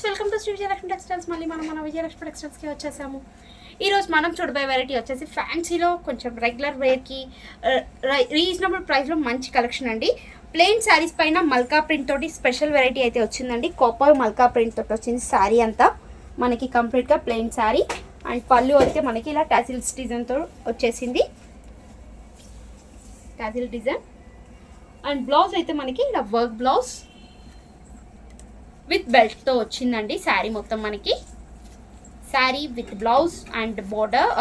Friends, welcome to Sri Vijayalakshmi textiles. మళ్ళీ మన విజయలక్ష్మి టెక్స్టైల్స్కి వచ్చేసాము. ఈరోజు మనం చూడబోయే వెరైటీ వచ్చేసి ఫ్యాన్సీలో కొంచెం రెగ్యులర్ వేర్కి రీజనబుల్ ప్రైస్లో మంచి కలెక్షన్ అండి. ప్లెయిన్ శారీస్ పైన మల్కా ప్రింట్ తోటి స్పెషల్ వెరైటీ అయితే వచ్చిందండి. కాపర్ మల్కా ప్రింట్ తోటి వచ్చింది శారీ అంతా మనకి కంప్లీట్గా ప్లెయిన్ శారీ. అండ్ పళ్ళు అయితే మనకి ఇలా టాజిల్స్ డిజైన్తో వచ్చేసింది, టాజిల్ డిజైన్. అండ్ బ్లౌజ్ అయితే మనకి ఇలా వర్క్ బ్లౌజ్ విత్ బెల్ట్తో వచ్చిందండి. శారీ మొత్తం మనకి sari with blouse and border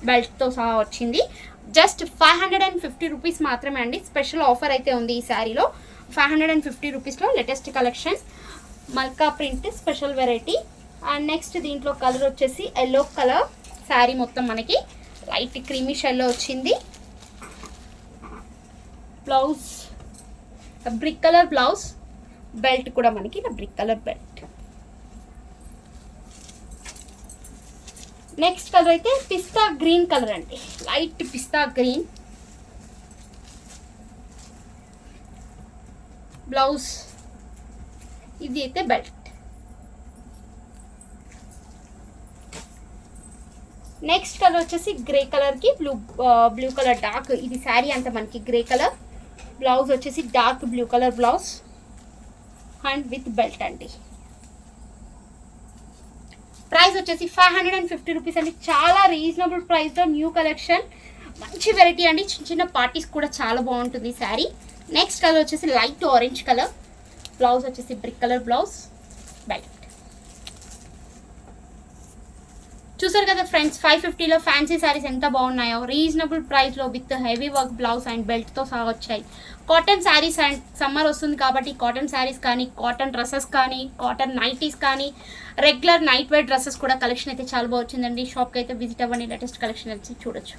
బెల్ట్తో సహా వచ్చింది. జస్ట్ 550 రూపీస్ మాత్రమే అండి. స్పెషల్ ఆఫర్ అయితే ఉంది ఈ శారీలో. 550 రూపీస్లో latest collection malka print special variety. And next దీంట్లో కలర్ వచ్చేసి ఎల్లో కలర్. శారీ మొత్తం మనకి లైట్ క్రీమిష్ ఎల్లో వచ్చింది. Blouse brick colour blouse, belt కూడా మనకి ఇలా brick colour belt. Next colour అయితే పిస్తా గ్రీన్ కలర్ అండి, లైట్ పిస్తా గ్రీన్. బ్లౌజ్ ఇది అయితే బెల్ట్. నెక్స్ట్ కలర్ వచ్చేసి గ్రే కలర్కి బ్లూ కలర్ డార్క్. ఇది శారీ అంతా మనకి గ్రే కలర్. బ్లౌజ్ వచ్చేసి dark blue colour blouse and with belt అండి. ప్రైస్ వచ్చేసి 550 రూపీస్ అండి. చాలా రీజనబుల్ ప్రైస్లో న్యూ కలెక్షన్, మంచి వెరైటీ అండి. చిన్న చిన్న పార్టీస్ కూడా చాలా బాగుంటుంది శారీ. నెక్స్ట్ కలర్ వచ్చేసి లైట్ ఆరెంజ్ కలర్. బ్లౌజ్ వచ్చేసి బ్రిక్ కలర్ బ్లౌజ్, బెల్ట్. చూసారు కదా ఫ్రెండ్స్, 550లో ఫ్యాన్సీ శారీస్ ఎంత బాగున్నాయో. రీజనబుల్ ప్రైస్లో with heavy work blouse and బెల్ట్తో సహా వచ్చాయి. కాటన్ శారీస్ అండ్ సమ్మర్ వస్తుంది కాబట్టి కాటన్ శారీస్ కానీ, కాటన్ డ్రెస్సెస్ కానీ, కాటన్ నైటీస్ కానీ, రెగ్యులర్ నైట్ వేర్ డ్రెస్సెస్ కూడా కలెక్షన్ అయితే చాలా బాగా వచ్చిందండి. షాప్కి అయితే విజిట్ అవ్వండి, లేటెస్ట్ కలెక్షన్ అయితే చూడొచ్చు.